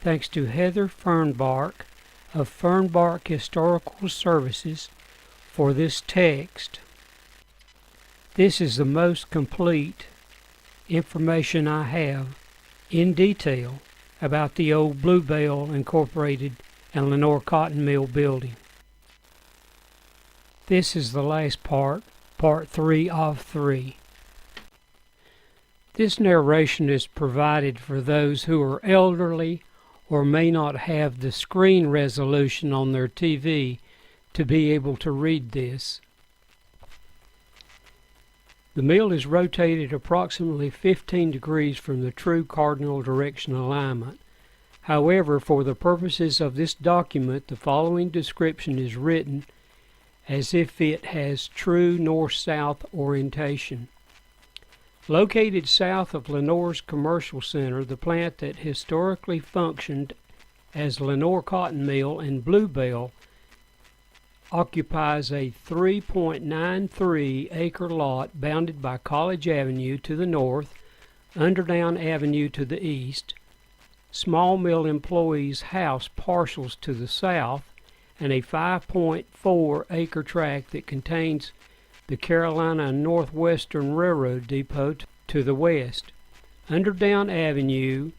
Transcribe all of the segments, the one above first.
thanks to Heather Fernbark of Fernbark Historical Services for this text. This is the most complete information I have in detail about the old Bluebell Incorporated and Lenoir Cotton Mill building. This is the last part, part 3 of 3. This narration is provided for those who are elderly or may not have the screen resolution on their TV to be able to read this. The mill is rotated approximately 15 degrees from the true cardinal direction alignment. However, for the purposes of this document, the following description is written as if it has true north-south orientation. Located south of Lenoir's commercial center, the plant that historically functioned as Lenoir Cotton Mill and Bluebell occupies a 3.93 acre lot bounded by College Avenue to the north, Underdown Avenue to the east, small mill employees' house parcels to the south, and a 5.4 acre tract that contains the Carolina and Northwestern Railroad Depot to the west. Underdown Avenue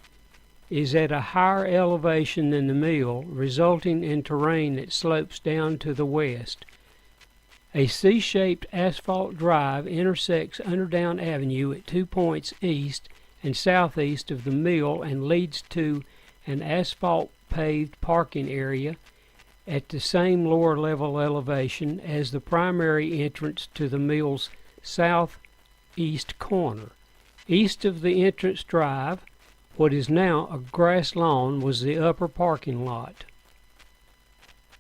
is at a higher elevation than the mill, resulting in terrain that slopes down to the west. A C-shaped asphalt drive intersects Underdown Avenue at 2 points east and southeast of the mill and leads to an asphalt paved parking area at the same lower level elevation as the primary entrance to the mill's southeast corner. East of the entrance drive, what is now a grass lawn, was the upper parking lot.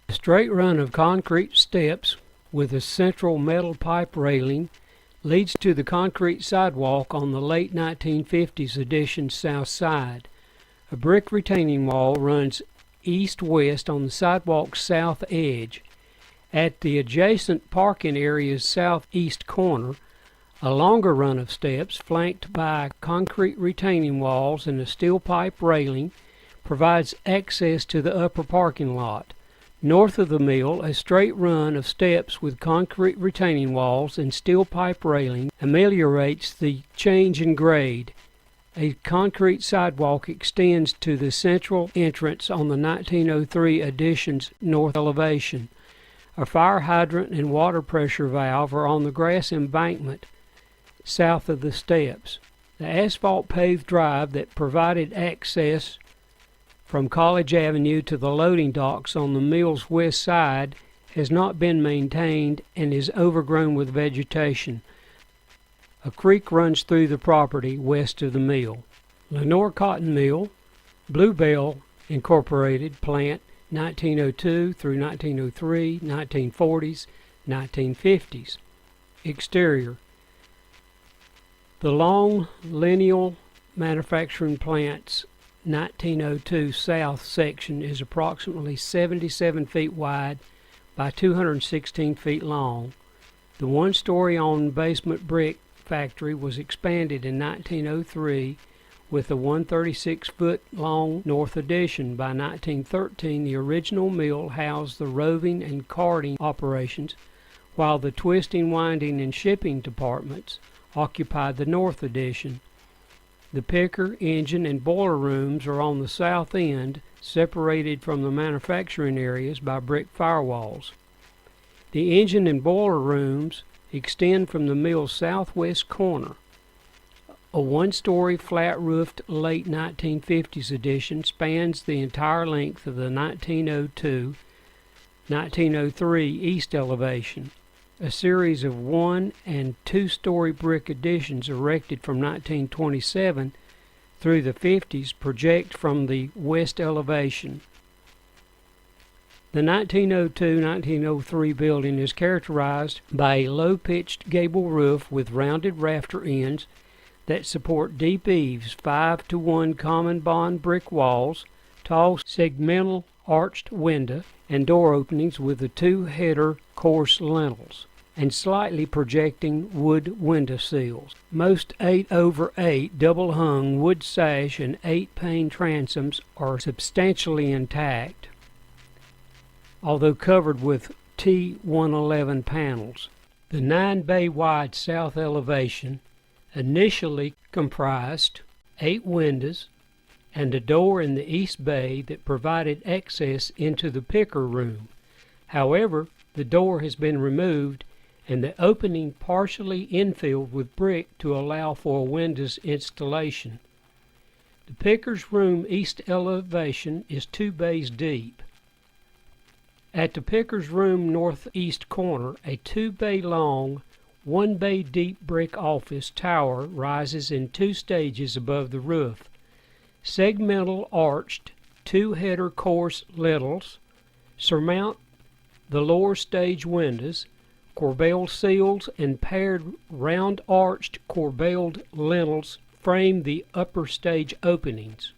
A straight run of concrete steps with a central metal pipe railing leads to the concrete sidewalk on the late 1950s addition's south side. A brick retaining wall runs east-west on the sidewalk's south edge. At the adjacent parking area's southeast corner, a longer run of steps, flanked by concrete retaining walls and a steel pipe railing, provides access to the upper parking lot. North of the mill, a straight run of steps with concrete retaining walls and steel pipe railing ameliorates the change in grade. A concrete sidewalk extends to the central entrance on the 1903 addition's north elevation. A fire hydrant and water pressure valve are on the grass embankment south of the steps. The asphalt paved drive that provided access from College Avenue to the loading docks on the mill's west side has not been maintained and is overgrown with vegetation. A creek runs through the property west of the mill. Lenoir Cotton Mill, Bluebell Incorporated, plant 1902 through 1903, 1940s, 1950s. Exterior. The long lineal manufacturing plant's 1902 south section is approximately 77 feet wide by 216 feet long. The one-story on basement brick factory was expanded in 1903 with a 136-foot-long north addition. By 1913, the original mill housed the roving and carting operations, while the twisting, winding, and shipping departments occupied the north addition. The picker, engine, and boiler rooms are on the south end, separated from the manufacturing areas by brick firewalls. The engine and boiler rooms extend from the mill's southwest corner. A one-story flat-roofed late 1950s addition spans the entire length of the 1902-1903 east elevation. A series of one- and two-story brick additions erected from 1927 through the 50s project from the west elevation. The 1902-1903 building is characterized by a low-pitched gable roof with rounded rafter ends that support deep eaves, 5-to-1 common bond brick walls, tall segmental arched window, and door openings with the two-header coarse lintels. and slightly projecting wood window sills. Most 8/8 double-hung wood sash and 8-pane transoms are substantially intact, although covered with T111 panels. The 9-bay wide south elevation initially comprised 8 windows and a door in the east bay that provided access into the picker room. However, the door has been removed and the opening partially infilled with brick to allow for a windows installation. The picker's room east elevation is 2 bays deep. At the picker's room northeast corner, a 2-bay long, 1-bay deep brick office tower rises in 2 stages above the roof. Segmental arched 2-header course lintels surmount the lower stage windows. Corbelled seals and paired round arched corbelled lintels frame the upper stage openings.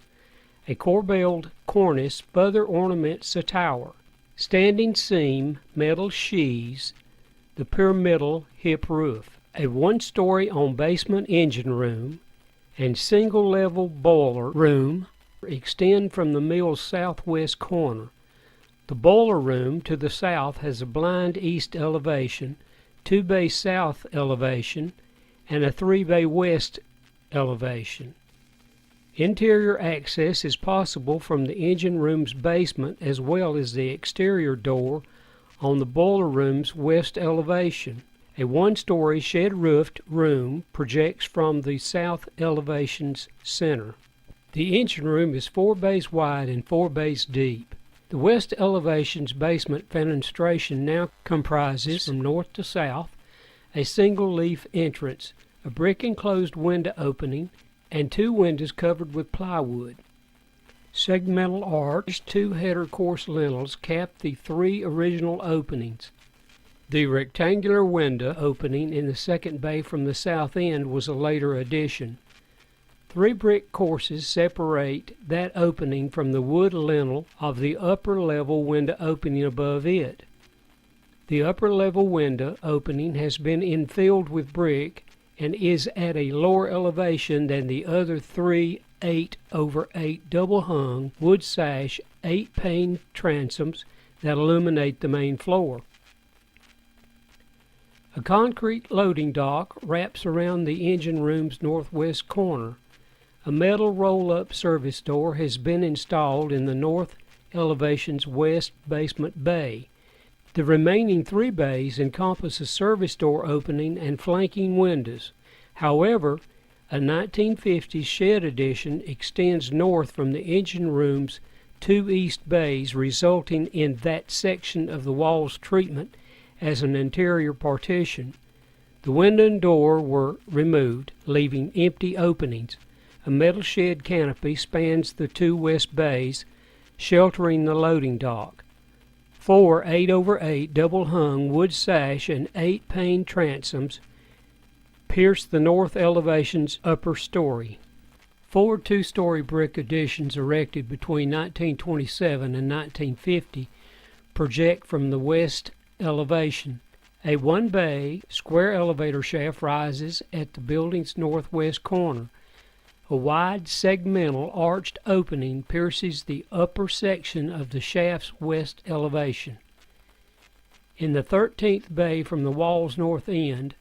A corbelled cornice further ornaments the tower. Standing seam metal sheaths the pyramidal hip roof. A 1-story on basement engine room and single-level boiler room extend from the mill's southwest corner. The boiler room to the south has a blind east elevation, 2-bay south elevation, and a 3-bay west elevation. Interior access is possible from the engine room's basement as well as the exterior door on the boiler room's west elevation. A 1-story shed-roofed room projects from the south elevation's center. The engine room is 4 bays wide and 4 bays deep. The west elevation's basement fenestration now comprises, from north to south, a single-leaf entrance, a brick-enclosed window opening, and 2 windows covered with plywood. Segmental arched 2-header course lintels cap the 3 original openings. The rectangular window opening in the 2nd bay from the south end was a later addition. 3 brick courses separate that opening from the wood lintel of the upper level window opening above it. The upper level window opening has been infilled with brick and is at a lower elevation than the other 3 8/8 double-hung wood sash 8-pane transoms that illuminate the main floor. A concrete loading dock wraps around the engine room's northwest corner. A metal roll-up service door has been installed in the north elevation's west basement bay. The remaining 3 bays encompass a service door opening and flanking windows. However, a 1950s shed addition extends north from the engine room's 2 east bays, resulting in that section of the wall's treatment as an interior partition. The window and door were removed, leaving empty openings. A metal shed canopy spans the 2 west bays, sheltering the loading dock. 4 8/8 double-hung wood sash and 8-pane transoms pierce the north elevation's upper story. 4 2-story brick additions erected between 1927 and 1950 project from the west elevation. A 1-bay square elevator shaft rises at the building's northwest corner. A wide segmental arched opening pierces the upper section of the shaft's west elevation. In the 13th bay from the wall's north end,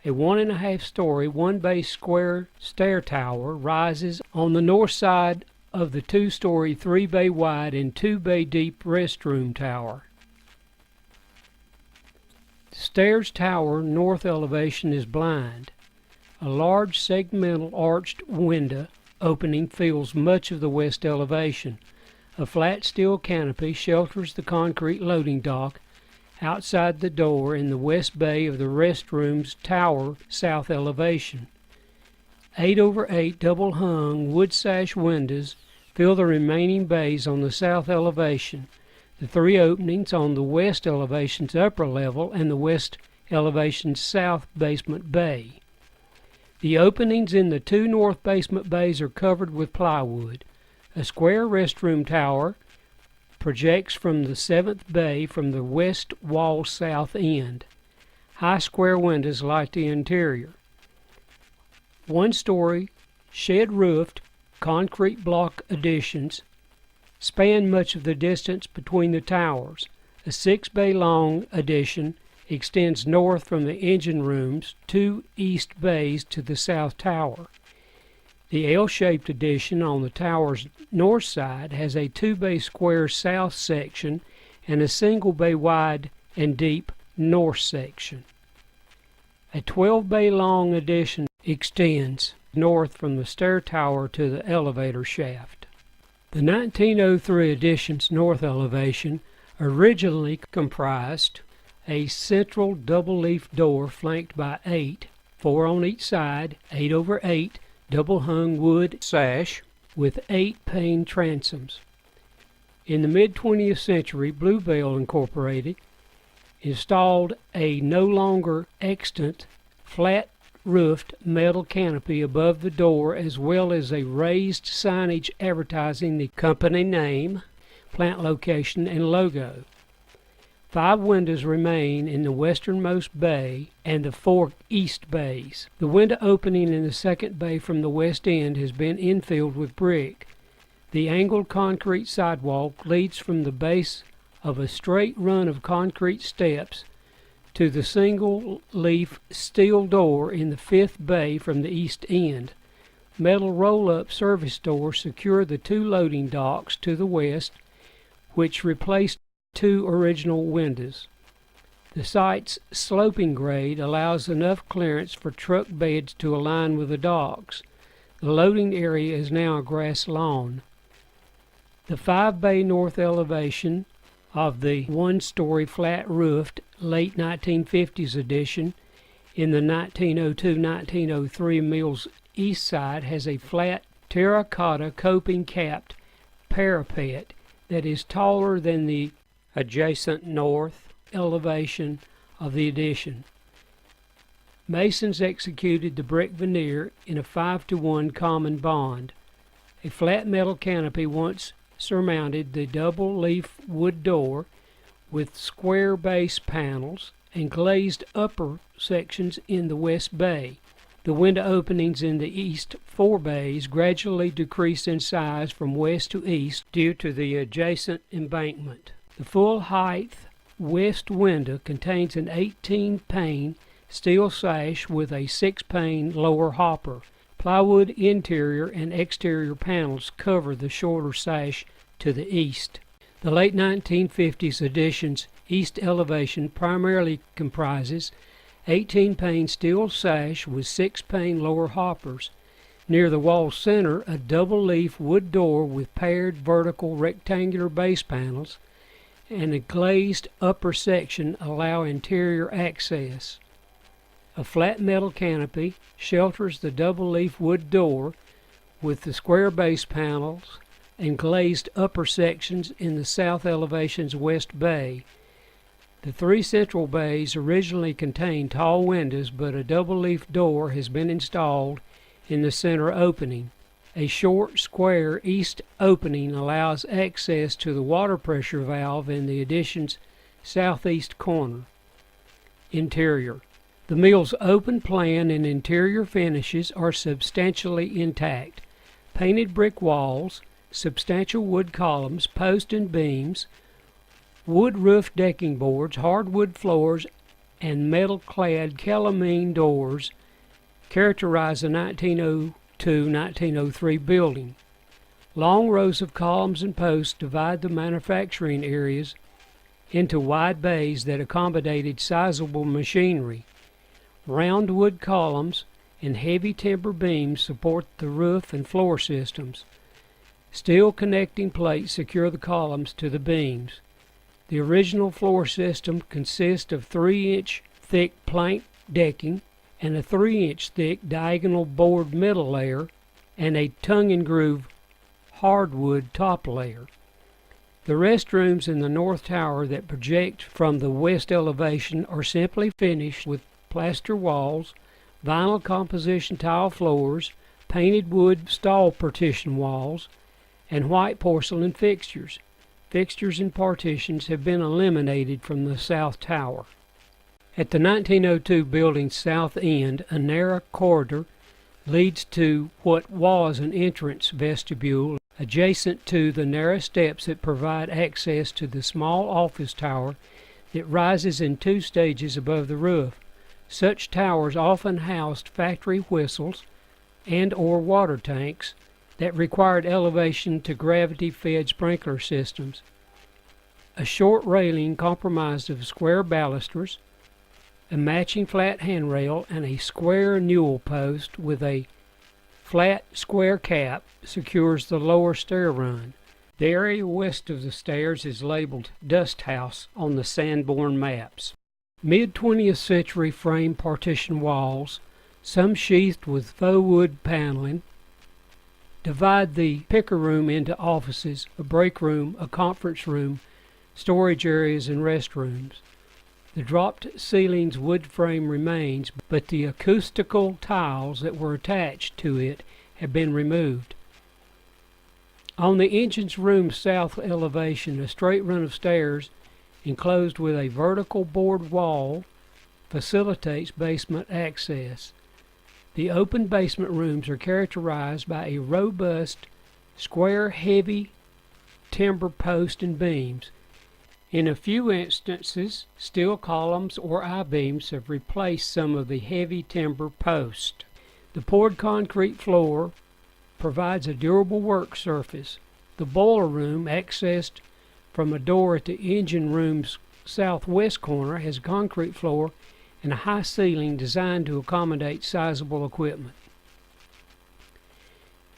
a 1.5-story, 1-bay square stair tower rises on the north side of the 2-story, 3-bay wide and 2-bay deep restroom tower. The stairs tower north elevation is blind. A large segmental arched window opening fills much of the west elevation. A flat steel canopy shelters the concrete loading dock outside the door in the west bay of the restroom's tower south elevation. 8/8 double-hung wood sash windows fill the remaining bays on the south elevation. The 3 openings on the west elevation's upper level and the west elevation's south basement bay. The openings in the 2 north basement bays are covered with plywood. A square restroom tower projects from the 7th bay from the west wall south end. High square windows light the interior. One-story, shed-roofed, concrete block additions span much of the distance between the towers. A 6-bay-long addition extends north from the engine rooms, 2 east bays to the south tower. The L-shaped addition on the tower's north side has a 2-bay square south section and a single-bay wide and deep north section. A 12-bay long addition extends north from the stair tower to the elevator shaft. The 1903 addition's north elevation originally comprised a central double-leaf door flanked by 8, 4 on each side, 8/8, double-hung wood sash with 8-pane transoms. In the mid-20th century, Bluebell Incorporated installed a no longer extant flat-roofed metal canopy above the door, as well as a raised signage advertising the company name, plant location, and logo. 5 windows remain in the westernmost bay and the 4 east bays. The window opening in the second bay from the west end has been infilled with brick. The angled concrete sidewalk leads from the base of a straight run of concrete steps to the single-leaf steel door in the 5th bay from the east end. Metal roll-up service doors secure the 2 loading docks to the west, which replaced 2 original windows. The site's sloping grade allows enough clearance for truck beds to align with the docks. The loading area is now a grass lawn. The 5-bay north elevation of the 1-story flat-roofed late 1950s addition in the 1902-1903 mill's east side has a flat terracotta coping capped parapet that is taller than the adjacent north elevation of the addition. Masons executed the brick veneer in a 5-to-1 common bond. A flat metal canopy once surmounted the double-leaf wood door with square base panels and glazed upper sections in the west bay. The window openings in the east 4 bays gradually decreased in size from west to east due to the adjacent embankment. The full-height west window contains an 18-pane steel sash with a 6-pane lower hopper. Plywood interior and exterior panels cover the shorter sash to the east. The late 1950s addition's east elevation primarily comprises 18-pane steel sash with 6-pane lower hoppers. Near the wall center, a double-leaf wood door with paired vertical rectangular base panels and a glazed upper section allow interior access. A flat metal canopy shelters the double-leaf wood door with the square base panels and glazed upper sections in the south elevation's west bay. The 3 central bays originally contained tall windows, but a double-leaf door has been installed in the center opening. A short, square east opening allows access to the water pressure valve in the addition's southeast corner. Interior. The mill's open plan and interior finishes are substantially intact. Painted brick walls, substantial wood columns, posts and beams, wood roof decking boards, hardwood floors, and metal-clad calamine doors characterize the 1902-1903 building. Long rows of columns and posts divide the manufacturing areas into wide bays that accommodated sizable machinery. Round wood columns and heavy timber beams support the roof and floor systems. Steel connecting plates secure the columns to the beams. The original floor system consists of 3-inch thick plank decking and a 3-inch thick diagonal board middle layer and a tongue-and-groove hardwood top layer. The restrooms in the north tower that project from the west elevation are simply finished with plaster walls, vinyl composition tile floors, painted wood stall partition walls, and white porcelain fixtures. Fixtures and partitions have been eliminated from the south tower. At the 1902 building's south end, a narrow corridor leads to what was an entrance vestibule adjacent to the narrow steps that provide access to the small office tower that rises in 2 stages above the roof. Such towers often housed factory whistles and/or water tanks that required elevation to gravity-fed sprinkler systems. A short railing comprised of square balusters, a matching flat handrail, and a square newel post with a flat square cap secures the lower stair run. The area west of the stairs is labeled Dust House on the Sanborn maps. Mid-20th century frame partition walls, some sheathed with faux wood paneling, divide the picker room into offices, a break room, a conference room, storage areas, and restrooms. The dropped ceiling's wood frame remains, but the acoustical tiles that were attached to it have been removed. On the engine's room south elevation, a straight run of stairs enclosed with a vertical board wall facilitates basement access. The open basement rooms are characterized by a robust, square, heavy timber post and beams. In a few instances, steel columns or I-beams have replaced some of the heavy timber post. The poured concrete floor provides a durable work surface. The boiler room, accessed from a door at the engine room's southwest corner, has a concrete floor and a high ceiling designed to accommodate sizable equipment.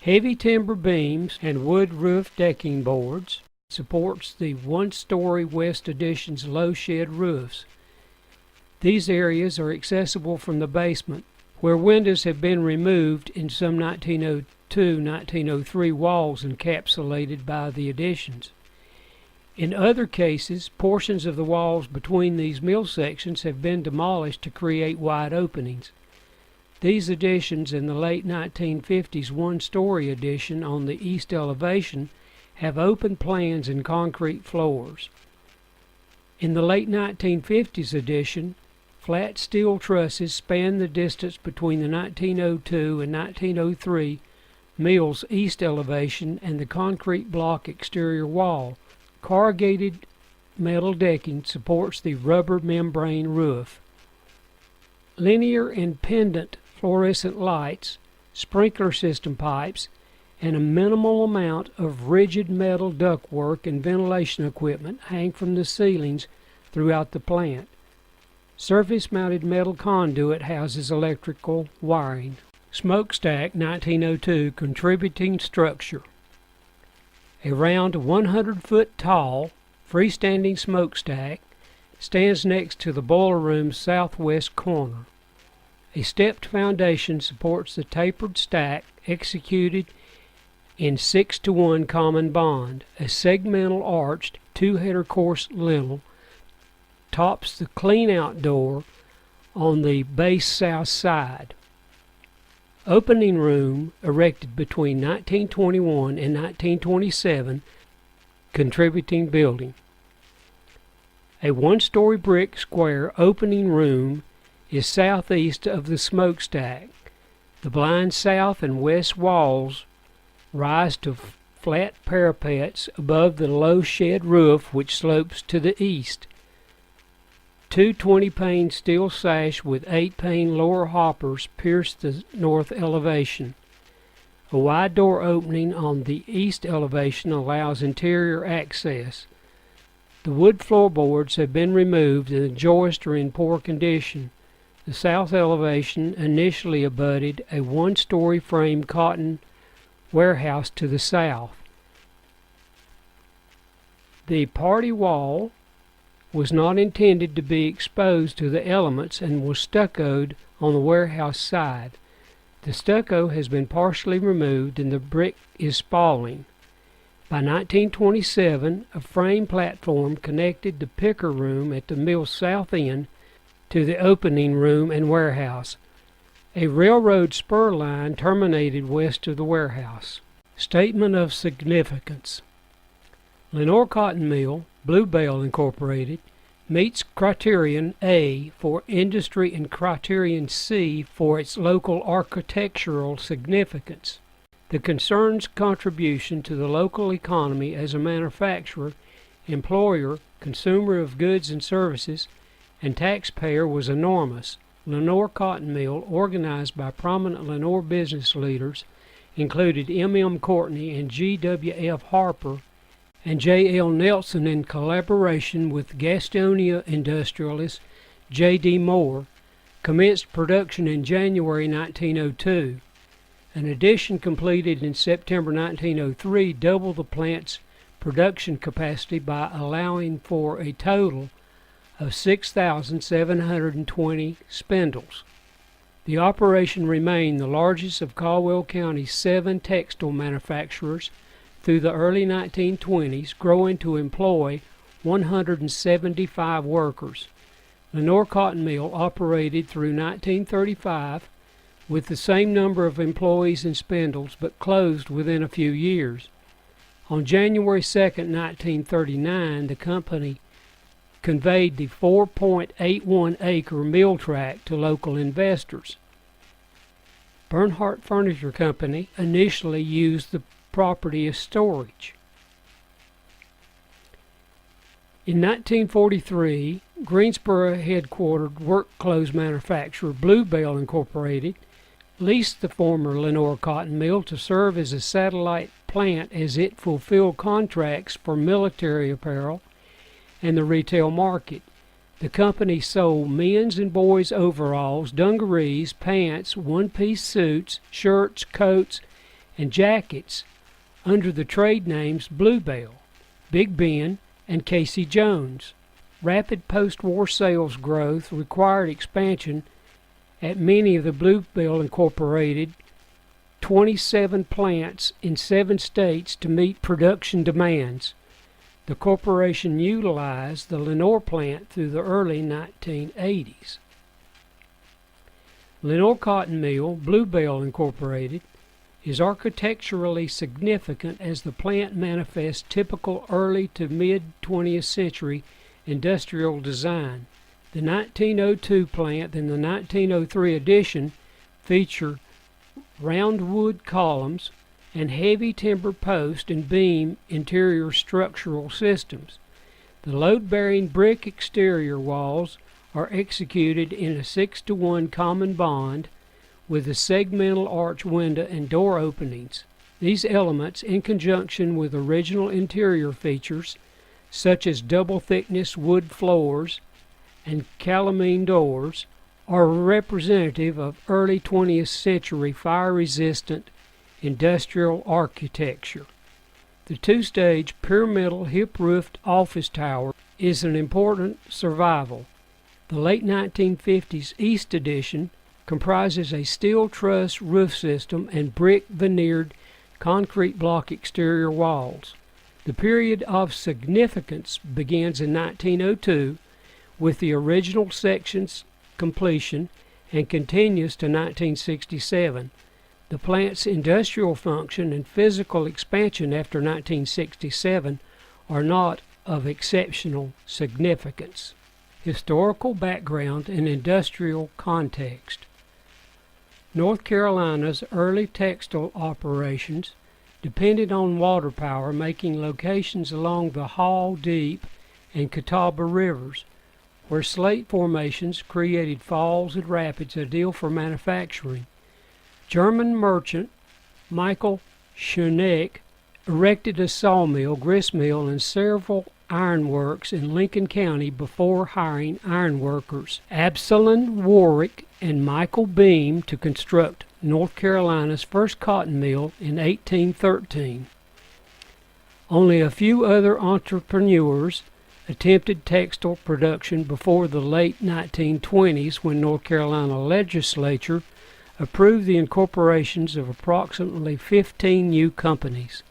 Heavy timber beams and wood roof decking boards supports the one-story west addition's low shed roofs. These areas are accessible from the basement, where windows have been removed in some 1902-1903 walls encapsulated by the additions. In other cases, portions of the walls between these mill sections have been demolished to create wide openings. These additions in the late 1950s one-story addition on the east elevation have open plans and concrete floors. In the late 1950s addition, flat steel trusses span the distance between the 1902 and 1903 mill's east elevation and the concrete block exterior wall. Corrugated metal decking supports the rubber membrane roof. Linear and pendant fluorescent lights, sprinkler system pipes, and a minimal amount of rigid metal ductwork and ventilation equipment hang from the ceilings throughout the plant. Surface-mounted metal conduit houses electrical wiring. Smokestack 1902 contributing structure. A round 100-foot tall, freestanding smokestack stands next to the boiler room's southwest corner. A stepped foundation supports the tapered stack executed in 6-to-1 common bond. A segmental arched 2-header course lintel tops the clean-out door on the base south side. Opening room erected between 1921 and 1927, contributing building. A one-story brick square opening room is southeast of the smokestack. The blind south and west walls rise to flat parapets above the low shed roof which slopes to the east. 2 20-pane steel sash with 8-pane lower hoppers pierce the north elevation. A wide door opening on the east elevation allows interior access. The wood floorboards have been removed and the joists are in poor condition. The south elevation initially abutted a one-story frame cotton warehouse to the south. The party wall was not intended to be exposed to the elements and was stuccoed on the warehouse side. The stucco has been partially removed and the brick is spalling. By 1927, a frame platform connected the picker room at the mill's south end to the opening room and warehouse. A railroad spur line terminated west of the warehouse. Statement of significance. Lenoir Cotton Mill, Bluebell Incorporated, meets criterion A for industry and criterion C for its local architectural significance. The concern's contribution to the local economy as a manufacturer, employer, consumer of goods and services, and taxpayer was enormous. Lenoir Cotton Mill, organized by prominent Lenoir business leaders, included M. Courtney and G. W. F. Harper, and J. L. Nelson in collaboration with Gastonia industrialist J. D. Moore, commenced production in January 1902. An addition completed in September 1903 doubled the plant's production capacity by allowing for a total of 6,720 spindles. The operation remained the largest of Caldwell County's 7 textile manufacturers through the early 1920s, growing to employ 175 workers. Lenoir Cotton Mill operated through 1935 with the same number of employees and spindles, but closed within a few years. On January 2, 1939, the company conveyed the 4.81-acre mill tract to local investors. Bernhardt Furniture Company initially used the property as storage. In 1943, Greensboro headquartered work clothes manufacturer Bluebell Incorporated leased the former Lenoir Cotton Mill to serve as a satellite plant as it fulfilled contracts for military apparel and the retail market. The company sold men's and boys' overalls, dungarees, pants, one-piece suits, shirts, coats, and jackets under the trade names Bluebell, Big Ben, and Casey Jones. Rapid post-war sales growth required expansion at many of the Bluebell Incorporated 27 plants in 7 states to meet production demands. The corporation utilized the Lenoir plant through the early 1980s. Lenoir Cotton Mill, Bluebell Incorporated, is architecturally significant as the plant manifests typical early to mid-20th century industrial design. The 1902 plant and the 1903 addition feature round wood columns and heavy timber post and beam interior structural systems. The load-bearing brick exterior walls are executed in a 6-to-1 common bond with a segmental arch window and door openings. These elements, in conjunction with original interior features such as double-thickness wood floors and calamine doors, are representative of early 20th century fire-resistant industrial architecture. The 2-stage pyramidal hip-roofed office tower is an important survival. The late 1950s East Addition comprises a steel truss roof system and brick veneered concrete block exterior walls. The period of significance begins in 1902 with the original section's completion and continues to 1967. The plant's industrial function and physical expansion after 1967 are not of exceptional significance. Historical background and industrial context. North Carolina's early textile operations depended on water power, making locations along the Hall Deep and Catawba rivers, where slate formations created falls and rapids ideal for manufacturing. German merchant Michael Schoeneck erected a sawmill, gristmill, and several ironworks in Lincoln County before hiring ironworkers Absalom Warwick and Michael Beam to construct North Carolina's first cotton mill in 1813. Only a few other entrepreneurs attempted textile production before the late 1920s, when North Carolina legislature approved the incorporations of approximately 15 new companies.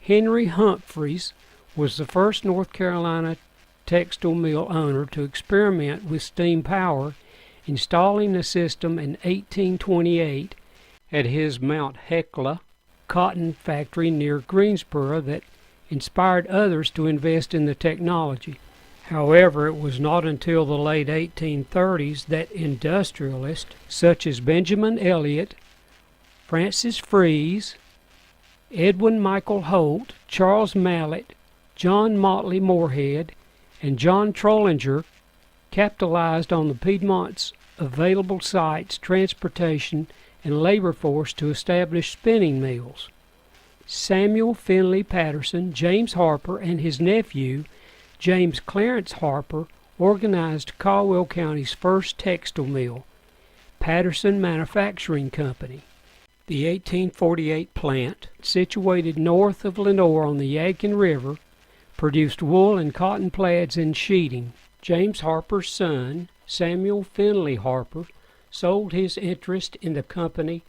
Henry Humphreys was the first North Carolina textile mill owner to experiment with steam power, installing a system in 1828 at his Mount Hecla cotton factory near Greensboro that inspired others to invest in the technology. However, it was not until the late 1830s that industrialists such as Benjamin Elliott, Francis Fries, Edwin Michael Holt, Charles Mallet, John Motley Moorhead, and John Trollinger capitalized on the Piedmont's available sites, transportation, and labor force to establish spinning mills. Samuel Finley Patterson, James Harper, and his nephew, James Clarence Harper, organized Caldwell County's first textile mill, Patterson Manufacturing Company. The 1848 plant, situated north of Lenoir on the Yadkin River, produced wool and cotton plaids and sheeting. James Harper's son, Samuel Finley Harper, sold his interest in the company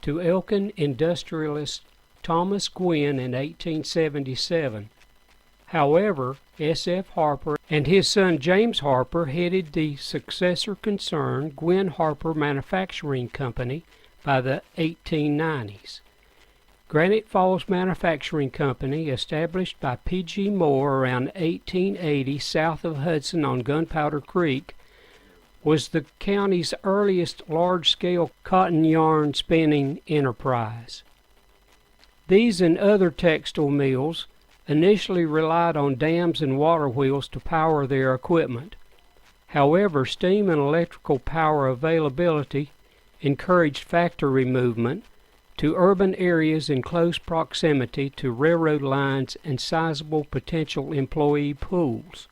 to Elkin industrialist Thomas Gwynn in 1877. However, S.F. Harper and his son James Harper headed the successor concern, Gwynn Harper Manufacturing Company, by the 1890s. Granite Falls Manufacturing Company, established by P.G. Moore around 1880 south of Hudson on Gunpowder Creek, was the county's earliest large-scale cotton yarn spinning enterprise. These and other textile mills initially relied on dams and water wheels to power their equipment. However, steam and electrical power availability encouraged factory movement to urban areas in close proximity to railroad lines and sizable potential employee pools.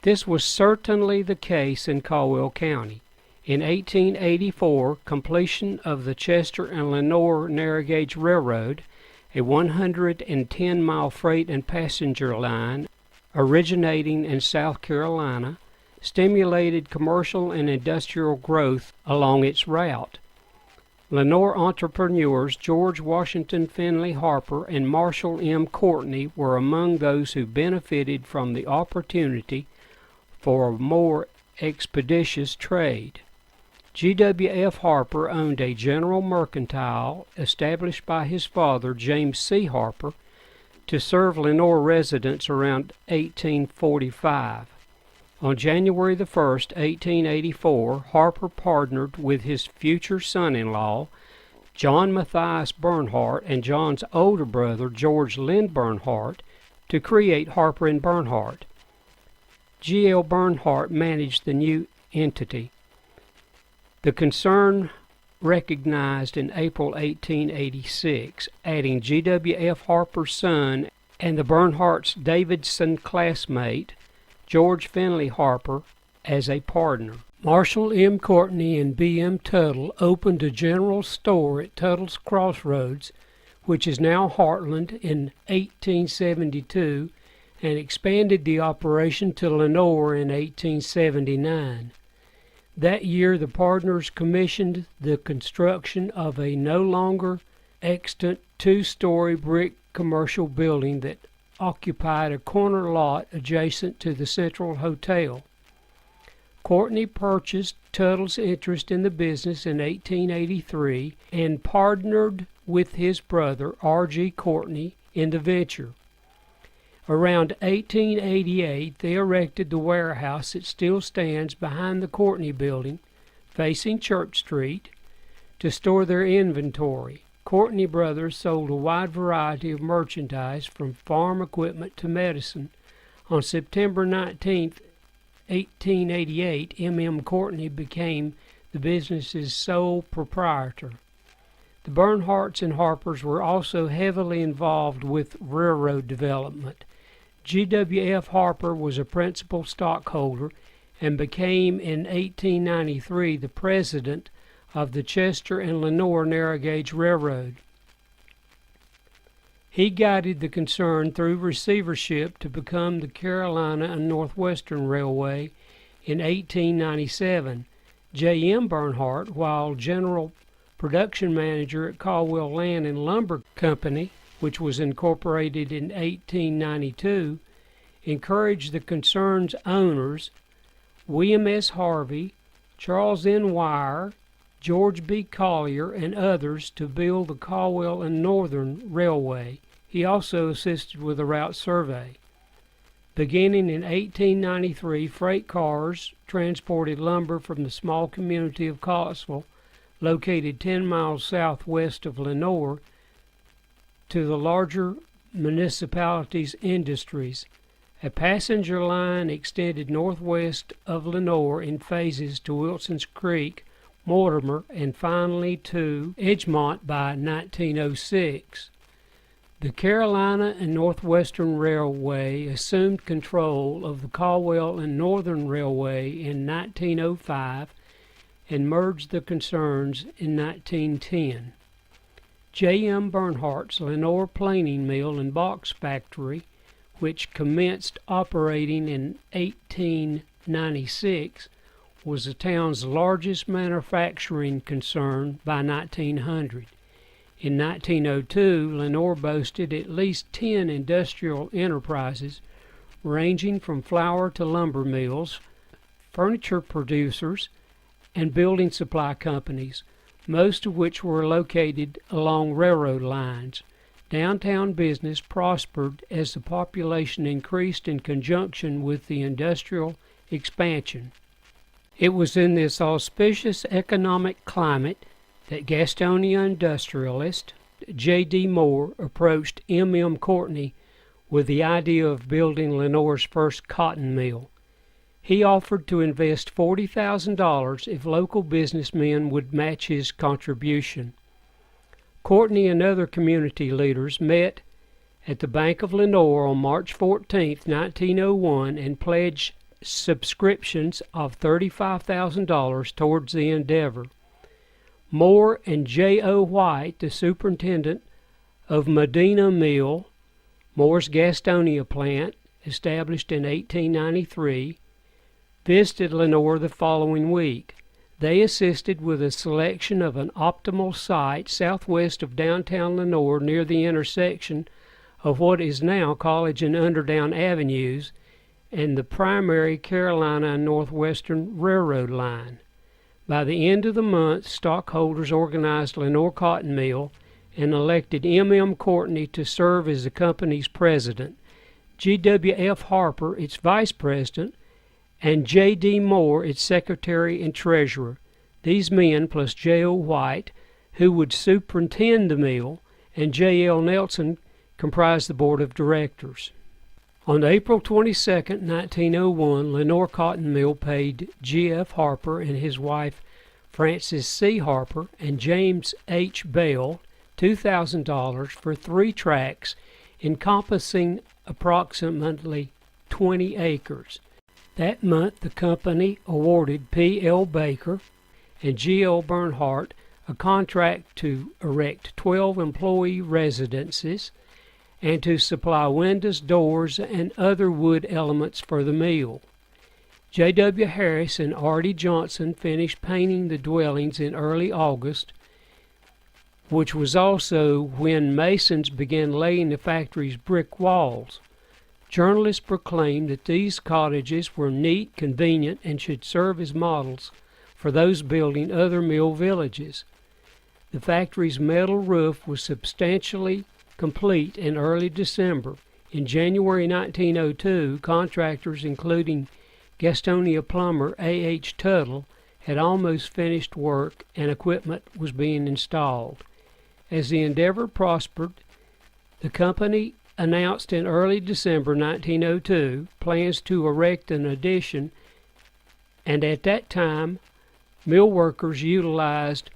This was certainly the case in Caldwell County. In 1884, completion of the Chester and Lenoir Narrow Gauge Railroad, a 110-mile freight and passenger line originating in South Carolina, stimulated commercial and industrial growth along its route. Lenoir entrepreneurs George Washington Finley Harper and Marshall M. Courtney were among those who benefited from the opportunity for a more expeditious trade. G.W.F. Harper owned a General Mercantile established by his father, James C. Harper, to serve Lenoir residents around 1845. On January the 1st, 1884, Harper partnered with his future son-in-law, John Matthias Bernhardt, and John's older brother, George Lynn Bernhardt, to create Harper and Bernhardt. G.L. Bernhardt managed the new entity. The concern recognized in April 1886, adding G.W.F. Harper's son and the Bernhardt's Davidson classmate, George Finley Harper, as a partner. Marshall M. Courtney and B. M. Tuttle opened a general store at Tuttle's Crossroads, which is now Heartland, in 1872, and expanded the operation to Lenoir in 1879. That year, the partners commissioned the construction of a no longer extant two-story brick commercial building that occupied a corner lot adjacent to the Central Hotel. Courtney purchased Tuttle's interest in the business in 1883 and partnered with his brother, R.G. Courtney, in the venture. Around 1888, they erected the warehouse that still stands behind the Courtney Building, facing Church Street, to store their inventory. Courtney Brothers sold a wide variety of merchandise, from farm equipment to medicine. On September 19, 1888, M.M. Courtney became the business's sole proprietor. The Bernhardts and Harpers were also heavily involved with railroad development. G.W.F. Harper was a principal stockholder and became in 1893 the president of the Chester and Lenoir Narrow Gauge Railroad. He guided the concern through receivership to become the Carolina and Northwestern Railway in 1897. J.M. Bernhardt, while general production manager at Caldwell Land and Lumber Company, which was incorporated in 1892, encouraged the concern's owners, William S. Harvey, Charles N. Wire, George B. Collier, and others, to build the Caldwell and Northern Railway. He also assisted with a route survey. Beginning in 1893, freight cars transported lumber from the small community of Coxville, located 10 miles southwest of Lenoir, to the larger municipality's industries. A passenger line extended northwest of Lenoir in phases to Wilson's Creek, Mortimer, and finally to Edgemont by 1906. The Carolina and Northwestern Railway assumed control of the Caldwell and Northern Railway in 1905 and merged the concerns in 1910. J. M. Bernhardt's Lenoir planing mill and box factory, which commenced operating in 1896, was the town's largest manufacturing concern by 1900. In 1902, Lenoir boasted at least 10 industrial enterprises, ranging from flour to lumber mills, furniture producers, and building supply companies, most of which were located along railroad lines. Downtown business prospered as the population increased in conjunction with the industrial expansion. It was in this auspicious economic climate that Gastonia industrialist J.D. Moore approached M.M. Courtney with the idea of building Lenoir's first cotton mill. He offered to invest $40,000 if local businessmen would match his contribution. Courtney and other community leaders met at the Bank of Lenoir on March 14, 1901, and pledged subscriptions of $35,000 towards the endeavor. Moore and J. O. White, the superintendent of Medina Mill, Moore's Gastonia plant, established in 1893, visited Lenoir the following week. They assisted with a selection of an optimal site southwest of downtown Lenoir near the intersection of what is now College and Underdown Avenues and the primary Carolina and Northwestern Railroad line. By the end of the month, stockholders organized Lenoir Cotton Mill and elected M.M. Courtney to serve as the company's president, G.W.F. Harper its vice president, and J.D. Moore its secretary and treasurer. These men, plus J.O. White, who would superintend the mill, and J.L. Nelson, comprised the board of directors. On April 22, 1901, Lenoir Cotton Mill paid G.F. Harper and his wife Frances C. Harper and James H. Bell $2,000 for 3 tracts encompassing approximately 20 acres. That month, the company awarded P. L. Baker and G. L. Bernhardt a contract to erect 12 employee residences and to supply windows, doors, and other wood elements for the mill. J. W. Harris and Artie Johnson finished painting the dwellings in early August, which was also when masons began laying the factory's brick walls. Journalists proclaimed that these cottages were neat, convenient, and should serve as models for those building other mill villages. The factory's metal roof was substantially complete in early December. In January 1902, contractors including Gastonia plumber A. H. Tuttle had almost finished work and equipment was being installed. As the endeavor prospered, the company announced in early December 1902 plans to erect an addition, and at that time, mill workers utilized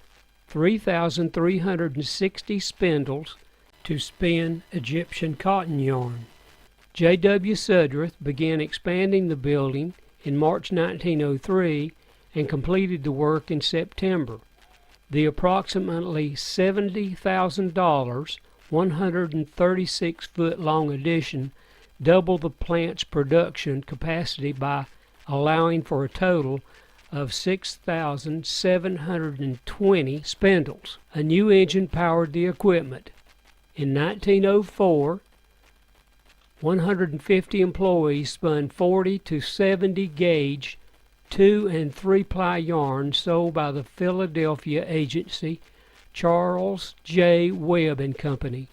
3,360 spindles to spin Egyptian cotton yarn. J. W. Sudworth began expanding the building in March 1903 and completed the work in September. The approximately $70,000, 136-foot-long addition doubled the plant's production capacity by allowing for a total of 6,720 spindles. A new engine powered the equipment. In 1904, 150 employees spun 40 to 70 gauge 2- and 3-ply yarn sold by the Philadelphia agency Charles J. Webb and Company.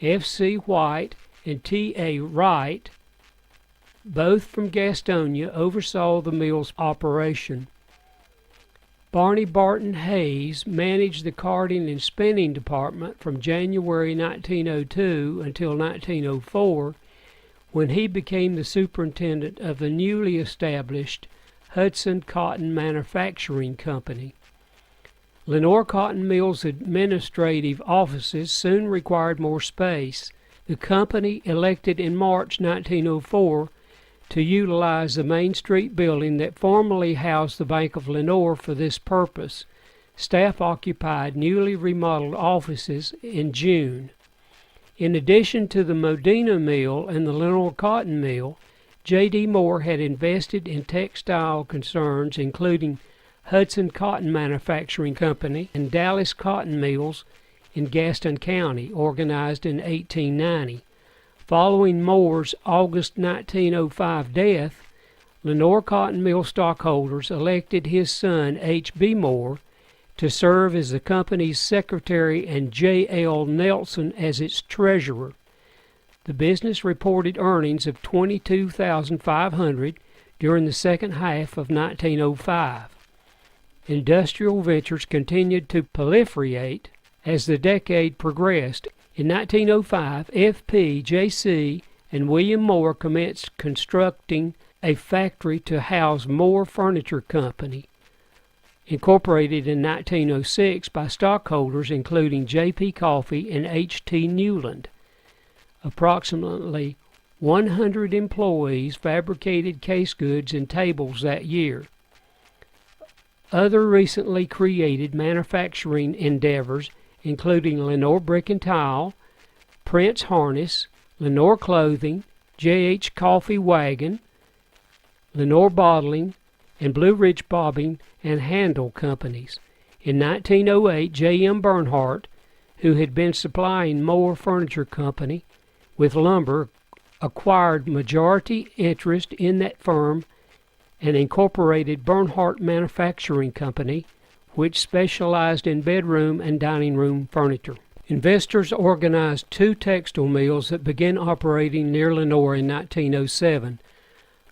F. C. White and T. A. Wright both from Gastonia, oversaw the mill's operation. Barney Barton Hayes managed the carding and spinning department from January 1902 until 1904, when he became the superintendent of the newly established Hudson Cotton Manufacturing Company. Lenoir Cotton Mill's administrative offices soon required more space. The company elected in March 1904 to utilize the Main Street building that formerly housed the Bank of Lenoir for this purpose. Staff occupied newly remodeled offices in June. In addition to the Modena Mill and the Lenoir Cotton Mill, J.D. Moore had invested in textile concerns including Hudson Cotton Manufacturing Company and Dallas Cotton Mills in Gaston County, organized in 1890. Following Moore's August 1905 death, Lenoir Cotton Mill stockholders elected his son H.B. Moore to serve as the company's secretary and J.L. Nelson as its treasurer. The business reported earnings of $22,500 during the second half of 1905. Industrial ventures continued to proliferate as the decade progressed. In 1905, F.P., J.C., and William Moore commenced constructing a factory to house Moore Furniture Company, incorporated in 1906 by stockholders including J.P. Coffey and H.T. Newland. Approximately 100 employees fabricated case goods and tables that year. Other recently created manufacturing endeavors, including Lenoir Brick and Tile, Prince Harness, Lenoir Clothing, J.H. Coffey Wagon, Lenoir Bottling, and Blue Ridge Bobbing and Handle Companies. In 1908, J.M. Bernhardt, who had been supplying Moore Furniture Company with lumber, acquired majority interest in that firm and incorporated Bernhardt Manufacturing Company, which specialized in bedroom and dining room furniture. Investors organized two textile mills that began operating near Lenoir in 1907.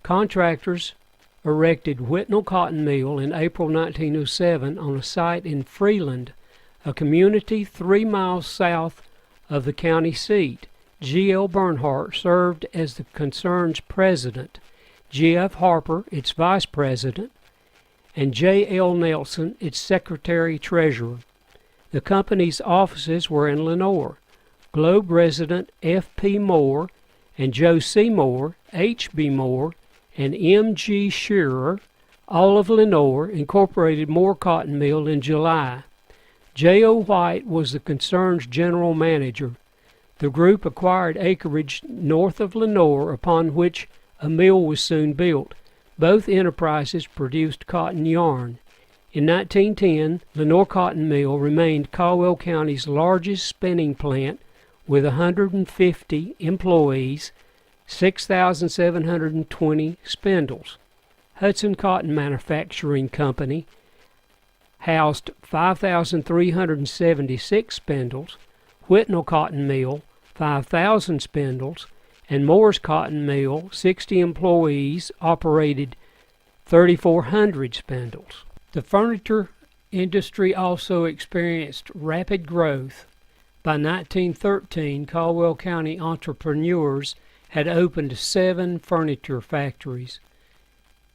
Contractors erected Whitnell Cotton Mill in April 1907 on a site in Freeland, a community 3 miles south of the county seat. G.L. Bernhardt served as the concern's president, G.F. Harper its vice president, and J.L. Nelson its secretary-treasurer. The company's offices were in Lenoir. Globe resident F.P. Moore and Joe C. Moore, H.B. Moore, and M.G. Shearer, all of Lenoir, incorporated Moore Cotton Mill in July. J.O. White was the concern's general manager. The group acquired acreage north of Lenoir, upon which a mill was soon built. Both enterprises produced cotton yarn. In 1910, Lenoir Cotton Mill remained Caldwell County's largest spinning plant with 150 employees, 6,720 spindles. Hudson Cotton Manufacturing Company housed 5,376 spindles, Whitnell Cotton Mill, 5,000 spindles, and Moore's Cotton Mill, 60 employees, operated 3,400 spindles. The furniture industry also experienced rapid growth. By 1913, Caldwell County entrepreneurs had opened 7 furniture factories.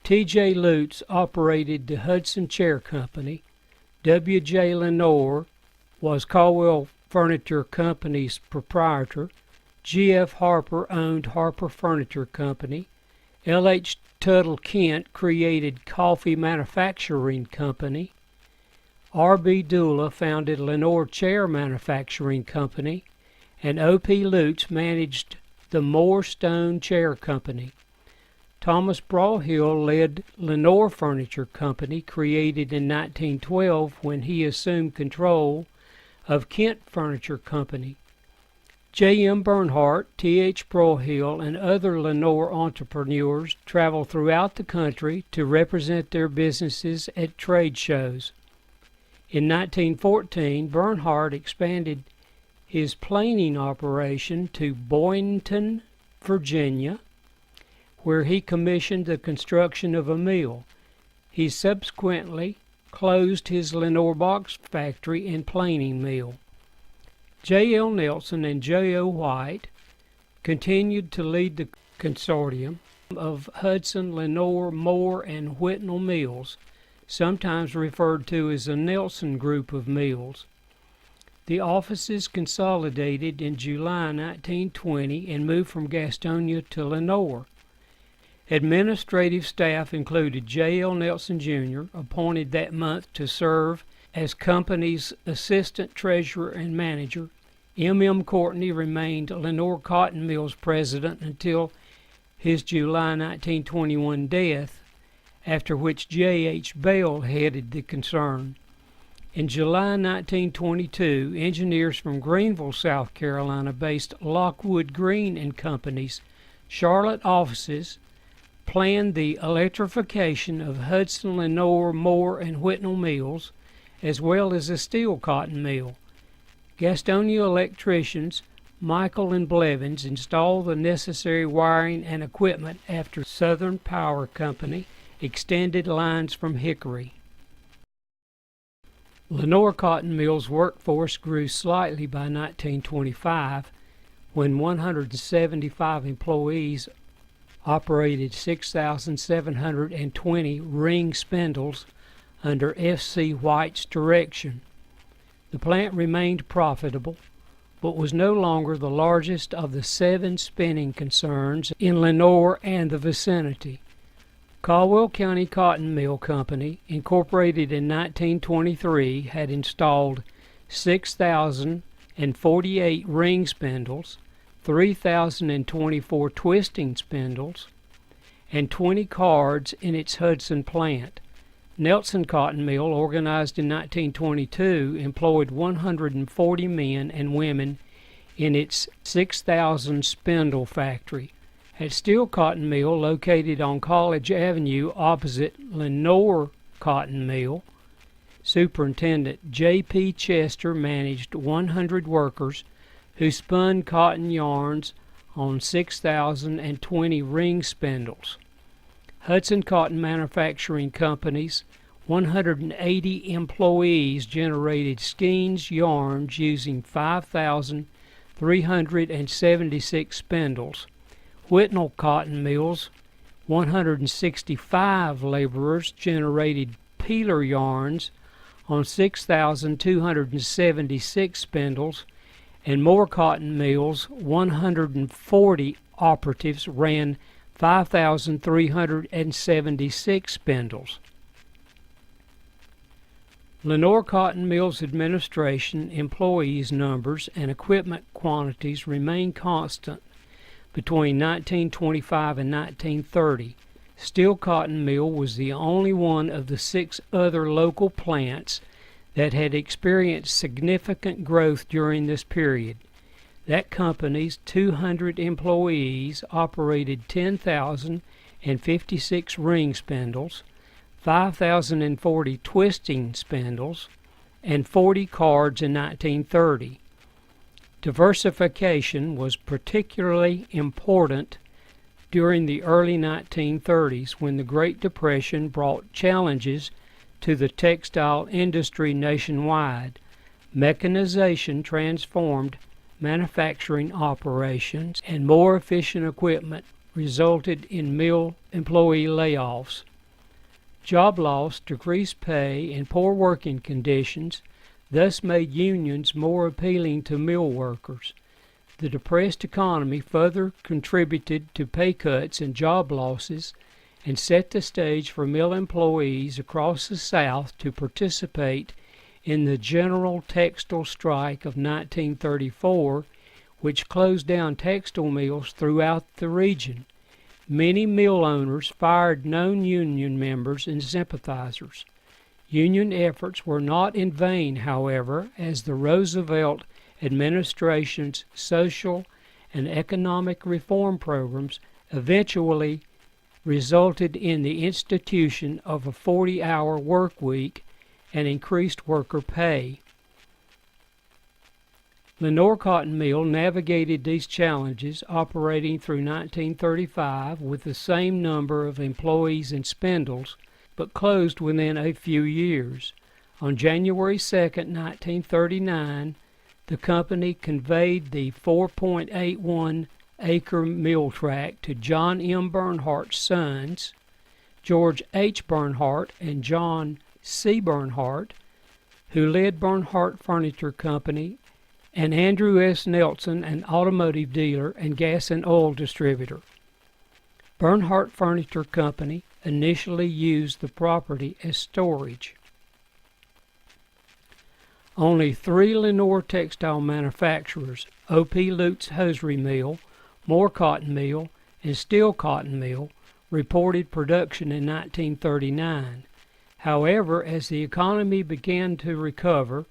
T.J. Lutz operated the Hudson Chair Company. W.J. Lenoir was Caldwell Furniture Company's proprietor. G.F. Harper owned Harper Furniture Company. L.H. Tuttle Kent created Coffee Manufacturing Company. R.B. Dula founded Lenoir Chair Manufacturing Company, and O.P. Lutz managed the Moore Stone Chair Company. Thomas Brawhill led Lenoir Furniture Company, created in 1912 when he assumed control of Kent Furniture Company. J.M. Bernhardt, T.H. Brawhill, and other Lenoir entrepreneurs traveled throughout the country to represent their businesses at trade shows. In 1914, Bernhardt expanded his planing operation to Boynton, Virginia, where he commissioned the construction of a mill. He subsequently closed his Lenoir box factory and planing mill. J. L. Nelson and J. O. White continued to lead the consortium of Hudson, Lenoir, Moore, and Whitnall mills, sometimes referred to as the Nelson Group of mills. The offices consolidated in July 1920 and moved from Gastonia to Lenoir. Administrative staff included J. L. Nelson, Jr., appointed that month to serve as company's assistant treasurer and manager. M. M. Courtney remained Lenoir Cotton Mills president until his July 1921 death, after which J. H. Bell headed the concern. In July 1922, engineers from Greenville, South Carolina, based Lockwood Green and Company's Charlotte offices, planned the electrification of Hudson, Lenoir, Moore, and Whitnall mills, as well as a steel cotton mill. Gastonia electricians Michael and Blevins installed the necessary wiring and equipment after Southern Power Company extended lines from Hickory. Lenoir Cotton Mill's workforce grew slightly by 1925, when 175 employees operated 6,720 ring spindles under F. C. White's direction. The plant remained profitable, but was no longer the largest of the 7 spinning concerns in Lenoir and the vicinity. Caldwell County Cotton Mill Company, incorporated in 1923, had installed 6,048 ring spindles, 3,024 twisting spindles, and 20 cards in its Hudson plant. Nelson Cotton Mill, organized in 1922, employed 140 men and women in its 6,000 spindle factory. At Steel Cotton Mill, located on College Avenue opposite Lenoir Cotton Mill, Superintendent J. P. Chester managed 100 workers who spun cotton yarns on 6,020 ring spindles. Hudson Cotton Manufacturing Company's 180 employees generated skeins yarns using 5,376 spindles. Whitnall Cotton Mill's 165 laborers generated peeler yarns on 6,276 spindles, and Moore Cotton Mill's 140 operatives ran 5,376 spindles. Lenoir Cotton Mills administration, employees numbers, and equipment quantities remained constant between 1925 and 1930. Steel Cotton Mill was the only one of the 6 other local plants that had experienced significant growth during this period. That company's 200 employees operated 10,056 ring spindles, 5,040 twisting spindles, and 40 cards in 1930. Diversification was particularly important during the early 1930s, when the Great Depression brought challenges to the textile industry nationwide. Mechanization transformed manufacturing operations, and more efficient equipment resulted in mill employee layoffs. Job loss, decreased pay, and poor working conditions thus made unions more appealing to mill workers. The depressed economy further contributed to pay cuts and job losses, and set the stage for mill employees across the South to participate in the general textile strike of 1934, which closed down textile mills throughout the region. Many mill owners fired known union members and sympathizers. Union efforts were not in vain, however, as the Roosevelt administration's social and economic reform programs eventually resulted in the institution of a 40-hour work week and increased worker pay. Lenoir Cotton Mill navigated these challenges, operating through 1935 with the same number of employees and spindles, but closed within a few years. On January 2, 1939, the company conveyed the 4.81-acre mill tract to John M. Bernhardt's sons, George H. Bernhardt and John C. Bernhardt, who led Bernhardt Furniture Company, and Andrew S. Nelson, an automotive dealer and gas and oil distributor. Bernhardt Furniture Company initially used the property as storage. Only 3 Lenoir textile manufacturers, O.P. Lutz Hosiery Mill, Moore Cotton Mill, and Steel Cotton Mill, reported production in 1939. However, as the economy began to recover,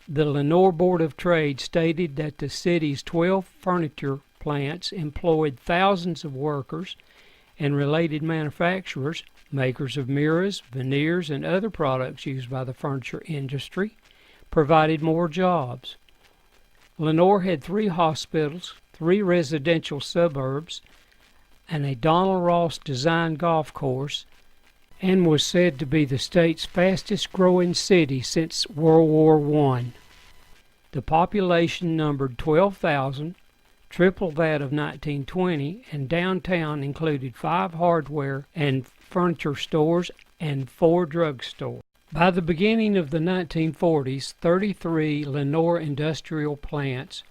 the Lenoir Board of Trade stated that the city's 12 furniture plants employed thousands of workers, and related manufacturers, makers of mirrors, veneers, and other products used by the furniture industry, provided more jobs. Lenoir had 3 hospitals, 3 residential suburbs, and a Donald Ross designed golf course, and was said to be the state's fastest growing city since World War I. The population numbered 12,000, triple that of 1920, and downtown included 5 hardware and furniture stores and 4 drugstores. By the beginning of the 1940s, 33 Lenoir industrial plants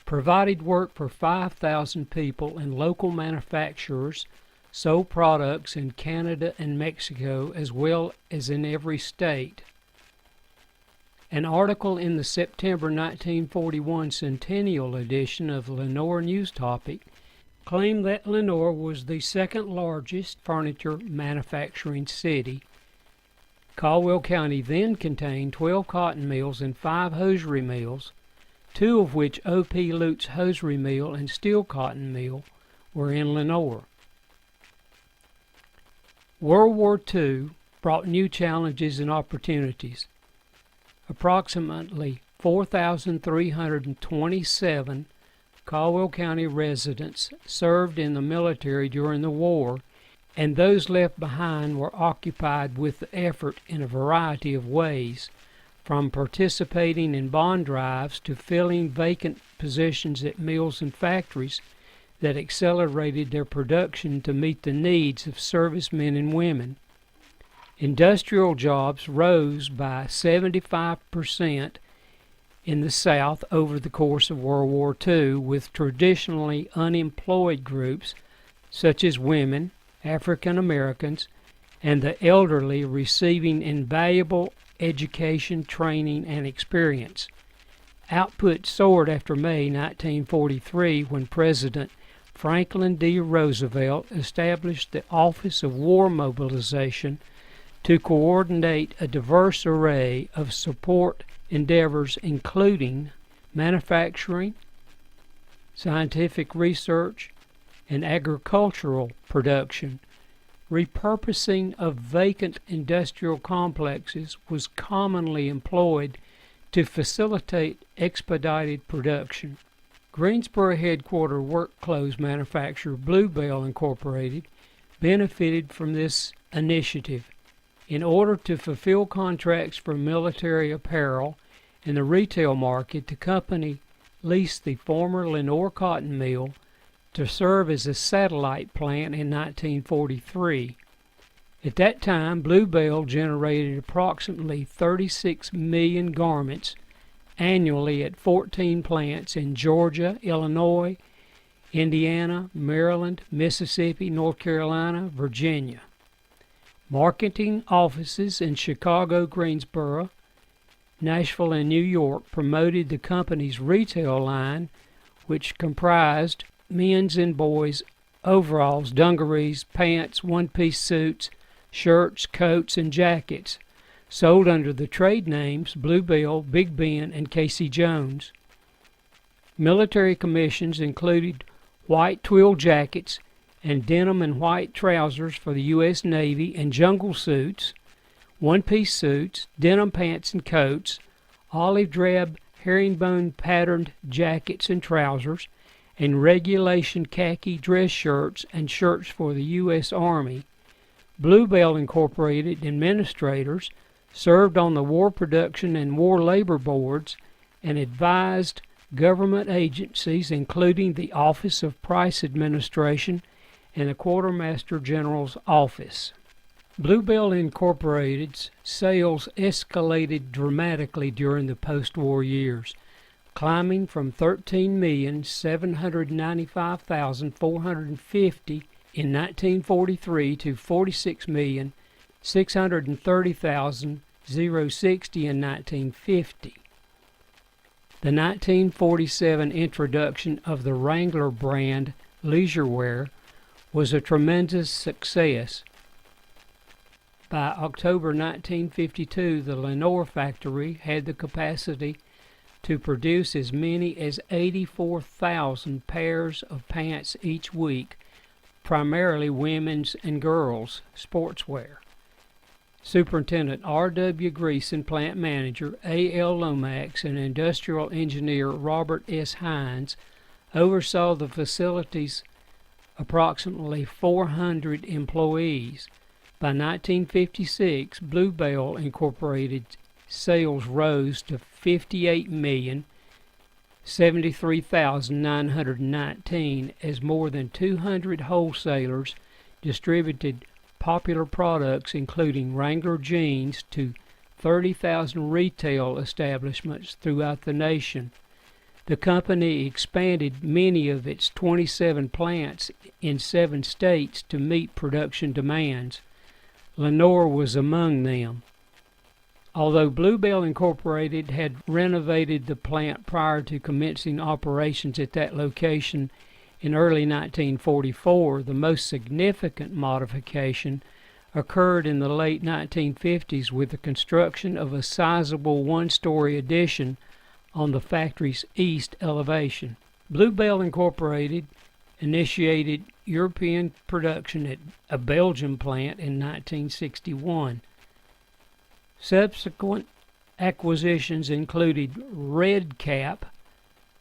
provided work for 5,000 people, and local manufacturers sold products in Canada and Mexico as well as in every state. An article in the September 1941 Centennial edition of Lenoir News Topic claimed that Lenoir was the second largest furniture manufacturing city. Caldwell County then contained 12 cotton mills and 5 hosiery mills, 2 of which O.P. Lutz Hosiery Mill and Steel Cotton Mill were in Lenoir. World War II brought new challenges and opportunities. Approximately 4,327 Caldwell County residents served in the military during the war, and those left behind were occupied with the effort in a variety of ways, from participating in bond drives to filling vacant positions at mills and factories that accelerated their production to meet the needs of servicemen and women. Industrial jobs rose by 75% in the South over the course of World War II, with traditionally unemployed groups such as women, African Americans, and the elderly receiving invaluable education, training, and experience. Output soared after May 1943, when President Franklin D. Roosevelt established the Office of War Mobilization to coordinate a diverse array of support endeavors, including manufacturing, scientific research, and agricultural production. Repurposing of vacant industrial complexes was commonly employed to facilitate expedited production. Greensboro headquarter work clothes manufacturer Bluebell Incorporated benefited from this initiative. In order to fulfill contracts for military apparel in the retail market, the company leased the former Lenoir Cotton Mill to serve as a satellite plant in 1943. At that time, Bluebell generated approximately 36 million garments annually at 14 plants in Georgia, Illinois, Indiana, Maryland, Mississippi, North Carolina, Virginia. Marketing offices in Chicago, Greensboro, Nashville, and New York promoted the company's retail line, which comprised men's and boys' overalls, dungarees, pants, one-piece suits, shirts, coats, and jackets, sold under the trade names Bluebell, Big Ben, and Casey Jones. Military commissions included white twill jackets and denim and white trousers for the U.S. Navy, and jungle suits, one-piece suits, denim pants and coats, olive drab herringbone patterned jackets and trousers, and regulation khaki dress shirts and shirts for the U.S. Army. Bluebell Incorporated administrators served on the War Production and War Labor Boards and advised government agencies, including the Office of Price Administration and the Quartermaster General's Office. Bluebell Incorporated's sales escalated dramatically during the post-war years, climbing from $13,795,450 in 1943 to $46,630,060 in 1950. The 1947 introduction of the Wrangler brand leisure wear was a tremendous success. By October 1952, the Lenoir factory had the capacity to produce as many as 84,000 pairs of pants each week, primarily women's and girls' sportswear. Superintendent R.W. Greason, plant manager A.L. Lomax, and industrial engineer Robert S. Hines oversaw the facility's approximately 400 employees. By 1956, Bluebell Incorporated sales rose to $58,073,919 as more than 200 wholesalers distributed popular products including Wrangler jeans to 30,000 retail establishments throughout the nation. The company expanded many of its 27 plants in 7 states to meet production demands. Lenoir was among them. Although Bluebell Incorporated had renovated the plant prior to commencing operations at that location in early 1944, the most significant modification occurred in the late 1950s with the construction of a sizable one-story addition on the factory's east elevation. Bluebell Incorporated initiated European production at a Belgian plant in 1961. Subsequent acquisitions included Red Cap,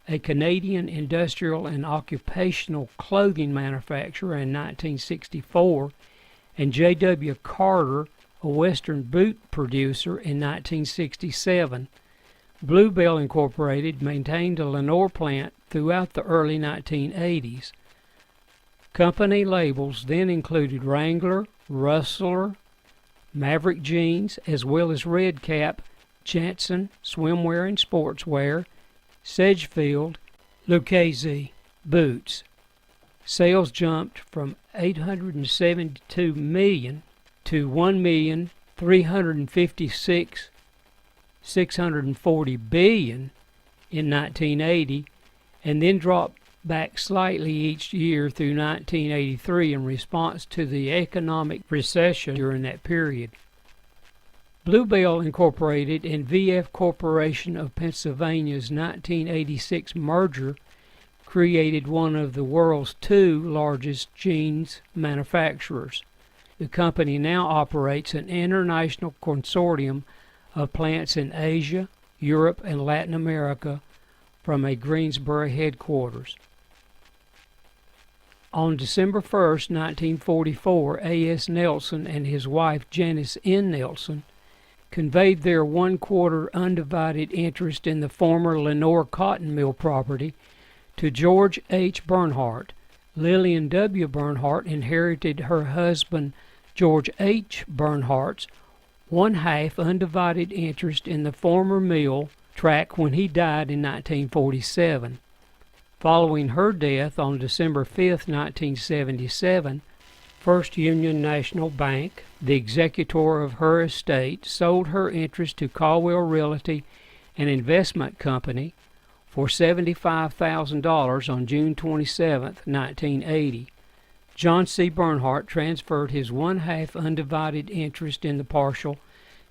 a Canadian industrial and occupational clothing manufacturer, in 1964, and J.W. Carter, a Western boot producer, in 1967. Bluebell Incorporated maintained a Lenoir plant throughout the early 1980s. Company labels then included Wrangler, Rustler, Maverick jeans, as well as Red Cap, Jantzen swimwear and sportswear, Sedgefield, Lucchese boots. Sales jumped from $872 million to $1,356,640 billion in 1980, and then dropped back slightly each year through 1983 in response to the economic recession during that period. Bluebell Incorporated and VF Corporation of Pennsylvania's 1986 merger created one of the world's 2 largest jeans manufacturers. The company now operates an international consortium of plants in Asia, Europe, and Latin America from a Greensboro headquarters. On December 1, 1944, A.S. Nelson and his wife Janice N. Nelson conveyed their 1/4 undivided interest in the former Lenoir cotton mill property to George H. Bernhardt. Lillian W. Bernhardt inherited her husband George H. Bernhardt's 1/2 undivided interest in the former mill tract when he died in 1947. Following her death on December 5, 1977, First Union National Bank, the executor of her estate, sold her interest to Caldwell Realty and Investment Company for $75,000 on June 27, 1980. John C. Bernhardt transferred his 1/2 undivided interest in the parcel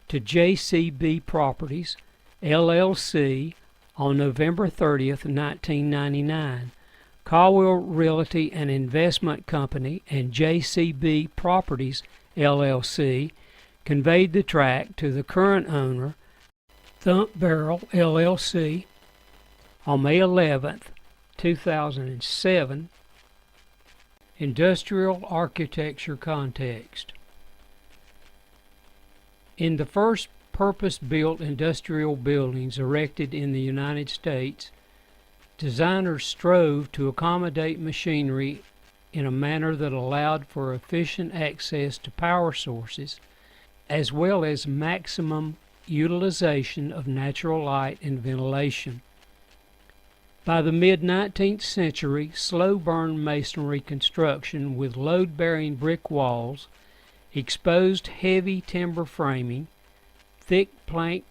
to JCB Properties, LLC, on November 30, 1999. Caldwell Realty and Investment Company and JCB Properties, LLC, conveyed the tract to the current owner, Thump Barrel, LLC, on May 11th, 2007, Industrial Architecture Context. In the first purpose-built industrial buildings erected in the United States, designers strove to accommodate machinery in a manner that allowed for efficient access to power sources, as well as maximum utilization of natural light and ventilation. By the mid-19th century, slow-burn masonry construction with load-bearing brick walls, exposed heavy timber framing, thick plank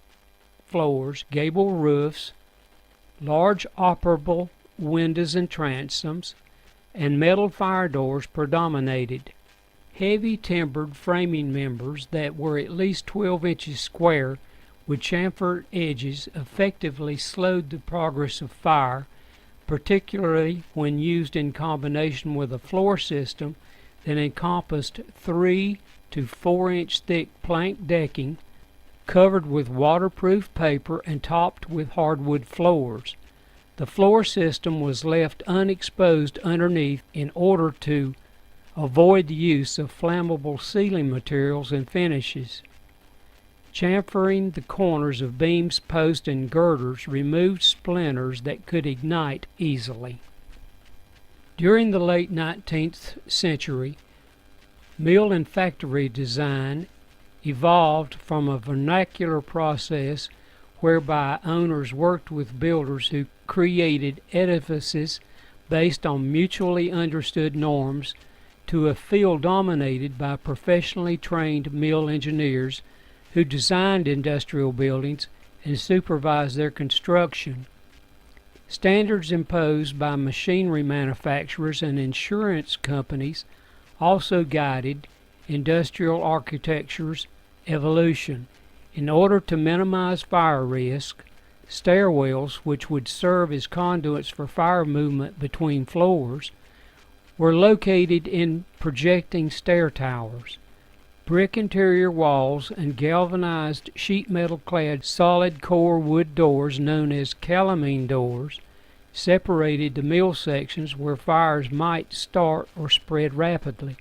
floors, gable roofs, large operable windows and transoms, and metal fire doors predominated. Heavy timbered framing members that were at least 12 inches square with chamfered edges effectively slowed the progress of fire, particularly when used in combination with a floor system that encompassed 3 to 4 inch thick plank decking covered with waterproof paper and topped with hardwood floors. The floor system was left unexposed underneath in order to avoid the use of flammable ceiling materials and finishes. Chamfering the corners of beams, posts, and girders removed splinters that could ignite easily. During the late 19th century, mill and factory design evolved from a vernacular process whereby owners worked with builders who created edifices based on mutually understood norms to a field dominated by professionally trained mill engineers who designed industrial buildings and supervised their construction. Standards imposed by machinery manufacturers and insurance companies also guided industrial architecture's evolution. In order to minimize fire risk, stairwells, which would serve as conduits for fire movement between floors, were located in projecting stair towers. Brick interior walls and galvanized sheet metal clad solid core wood doors known as calamine doors separated the mill sections where fires might start or spread rapidly.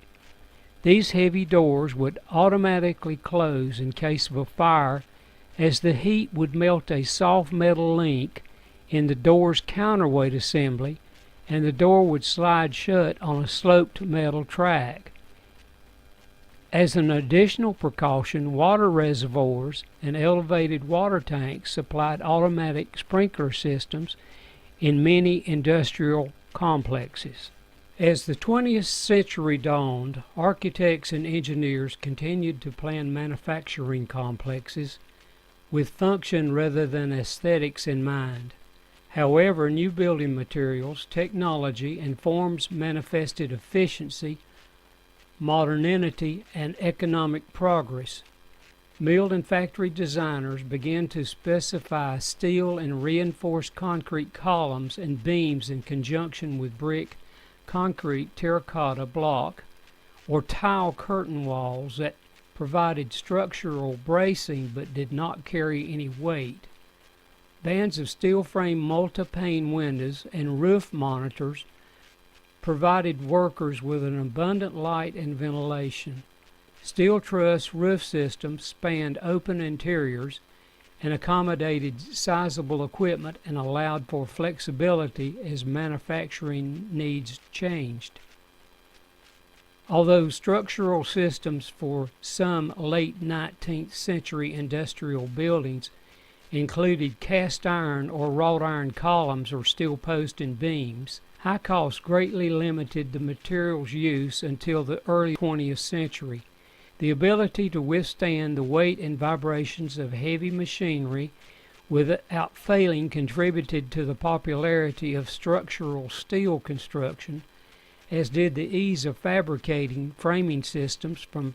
These heavy doors would automatically close in case of a fire, as the heat would melt a soft metal link in the door's counterweight assembly and the door would slide shut on a sloped metal track. As an additional precaution, water reservoirs and elevated water tanks supplied automatic sprinkler systems in many industrial complexes. As the 20th century dawned, architects and engineers continued to plan manufacturing complexes with function rather than aesthetics in mind. However, new building materials, technology, and forms manifested efficiency, modernity, and economic progress. Mill and factory designers began to specify steel and reinforced concrete columns and beams in conjunction with brick, concrete, terracotta block, or tile curtain walls that provided structural bracing but did not carry any weight. Bands of steel frame multi-pane windows and roof monitors provided workers with an abundant light and ventilation. Steel truss roof systems spanned open interiors and accommodated sizable equipment and allowed for flexibility as manufacturing needs changed. Although structural systems for some late 19th century industrial buildings included cast iron or wrought iron columns or steel posts and beams, high cost greatly limited the materials use until the early 20th century. The ability to withstand the weight and vibrations of heavy machinery without failing contributed to the popularity of structural steel construction, as did the ease of fabricating framing systems from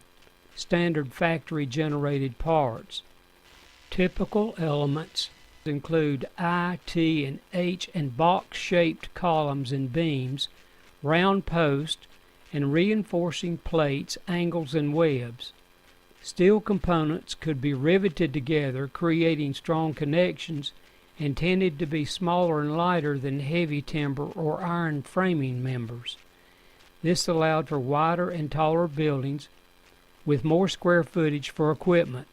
standard factory-generated parts. Typical elements include I, T, and H and box-shaped columns and beams, round posts, and reinforcing plates, angles, and webs. Steel components could be riveted together, creating strong connections, and tended to be smaller and lighter than heavy timber or iron framing members. This allowed for wider and taller buildings with more square footage for equipment.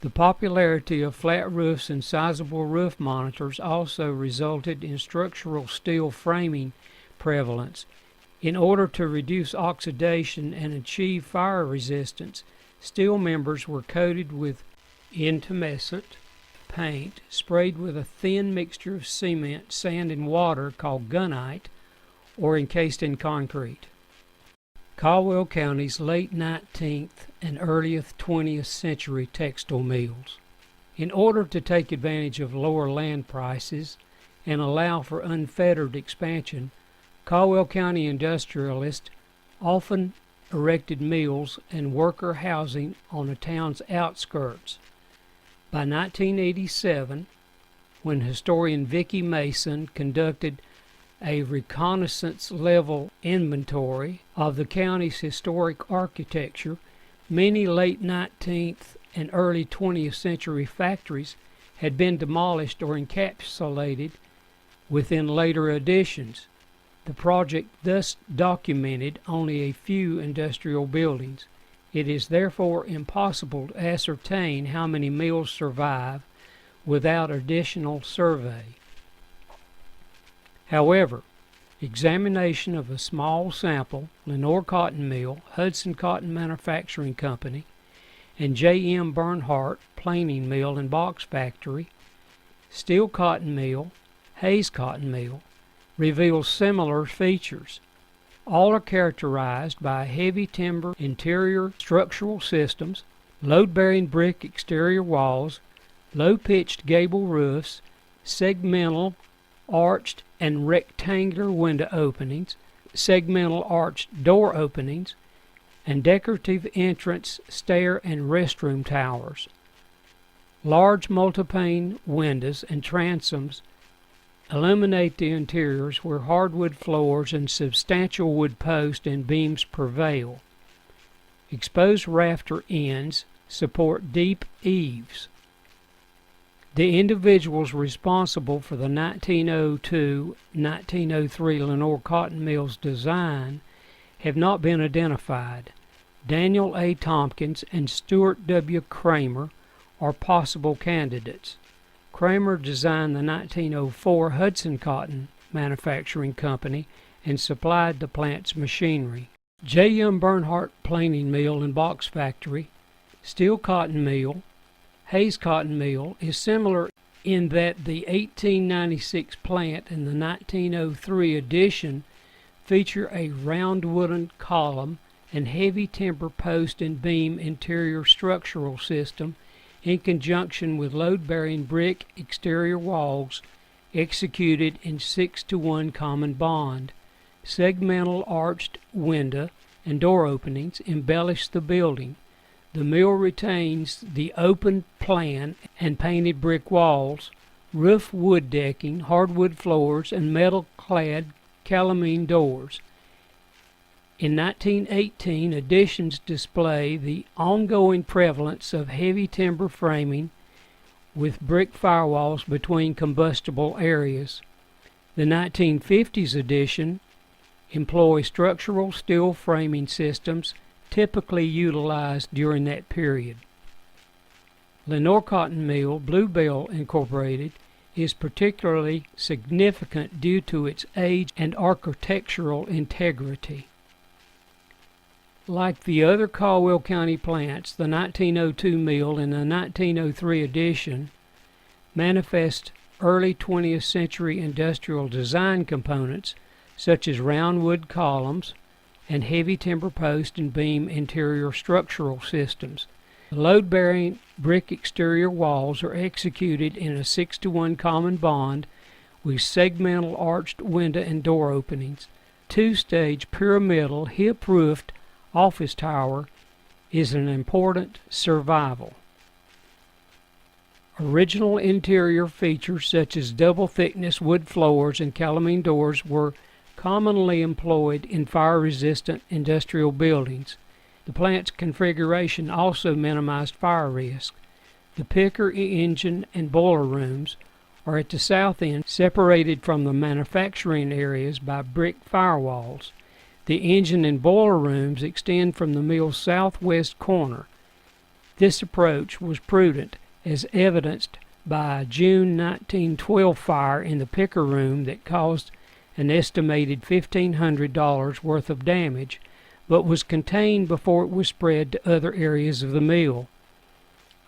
The popularity of flat roofs and sizable roof monitors also resulted in structural steel framing prevalence. In order to reduce oxidation and achieve fire resistance, steel members were coated with intumescent paint sprayed with a thin mixture of cement, sand, and water called gunite, or encased in concrete. Caldwell County's late 19th and early 20th century textile mills. In order to take advantage of lower land prices and allow for unfettered expansion, Caldwell County industrialists often erected mills and worker housing on the town's outskirts. By 1987, when historian Vicki Mason conducted a reconnaissance-level inventory of the county's historic architecture, many late 19th and early 20th century factories had been demolished or encapsulated within later additions. The project thus documented only a few industrial buildings. It is therefore impossible to ascertain how many mills survive without additional survey. However, examination of a small sample, Lenoir Cotton Mill, Hudson Cotton Manufacturing Company, and J.M. Bernhardt Planing Mill and Box Factory, Steel Cotton Mill, Hayes Cotton Mill, reveals similar features. All are characterized by heavy timber interior structural systems, load-bearing brick exterior walls, low-pitched gable roofs, segmental, arched, and rectangular window openings, segmental arched door openings, and decorative entrance, stair, and restroom towers. Large multipane windows and transoms illuminate the interiors where hardwood floors and substantial wood posts and beams prevail. Exposed rafter ends support deep eaves. The individuals responsible for the 1902-1903 Lenoir Cotton Mill's design have not been identified. Daniel A. Tompkins and Stuart W. Kramer are possible candidates. Kramer designed the 1904 Hudson Cotton Manufacturing Company and supplied the plant's machinery. J.M. Bernhardt Planing Mill and Box Factory, Steel Cotton Mill, Hayes Cotton Mill is similar in that the 1896 plant and the 1903 addition feature a round wooden column and heavy timber post and beam interior structural system in conjunction with load-bearing brick exterior walls executed in 6-to-1 common bond. Segmental arched window and door openings embellish the building. The mill retains the open plan and painted brick walls, roof wood decking, hardwood floors, and metal-clad calamine doors. In 1918, additions display the ongoing prevalence of heavy timber framing with brick firewalls between combustible areas. The 1950s edition employs structural steel framing systems typically utilized during that period. Lenoir Cotton Mill, Bluebell Incorporated, is particularly significant due to its age and architectural integrity. Like the other Caldwell County plants, the 1902 mill and the 1903 addition manifest early 20th century industrial design components such as round wood columns and heavy timber post and beam interior structural systems. The load-bearing brick exterior walls are executed in a 6-to-1 common bond with segmental arched window and door openings. Two-stage pyramidal hip-roofed office tower is an important survival. Original interior features such as double-thickness wood floors and calamine doors were commonly employed in fire-resistant industrial buildings. The plant's configuration also minimized fire risk. The picker, engine, and boiler rooms are at the south end, separated from the manufacturing areas by brick firewalls. The engine and boiler rooms extend from the mill's southwest corner. This approach was prudent, as evidenced by a June 1912 fire in the picker room that caused an estimated $1,500 worth of damage, but was contained before it was spread to other areas of the mill.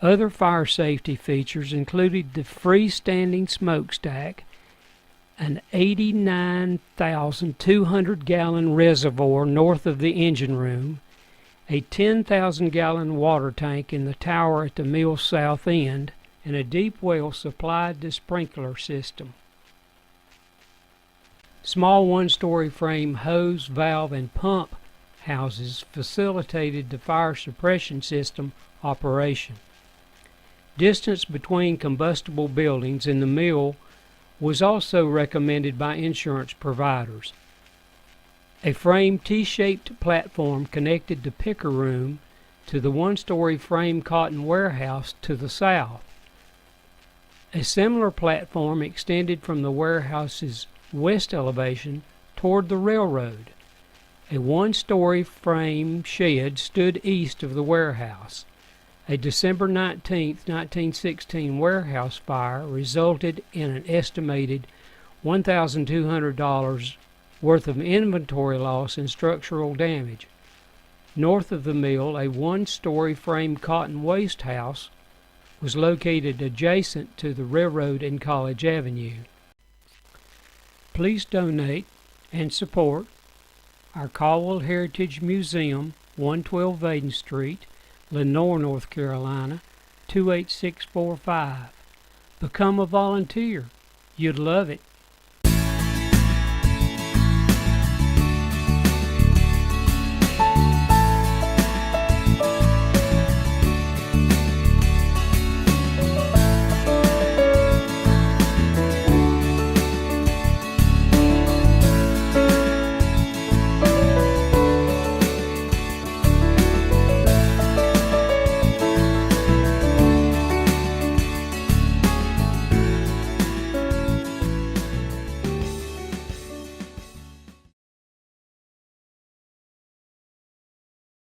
Other fire safety features included the freestanding smokestack, an 89,200-gallon reservoir north of the engine room, a 10,000-gallon water tank in the tower at the mill's south end, and a deep well supplied the sprinkler system. Small one-story frame hose, valve, and pump houses facilitated the fire suppression system operation. Distance between combustible buildings in the mill was also recommended by insurance providers. A framed T-shaped platform connected the picker room to the one-story frame cotton warehouse to the south. A similar platform extended from the warehouse's west elevation toward the railroad. A one-story frame shed stood east of the warehouse. A December 19, 1916 warehouse fire resulted in an estimated $1,200 worth of inventory loss and structural damage. North of the mill, a one-story frame cotton waste house was located adjacent to the railroad and College Avenue. Please donate and support our Caldwell Heritage Museum, 112 Vaden Street, Lenoir, North Carolina, 28645. Become a volunteer. You'd love it.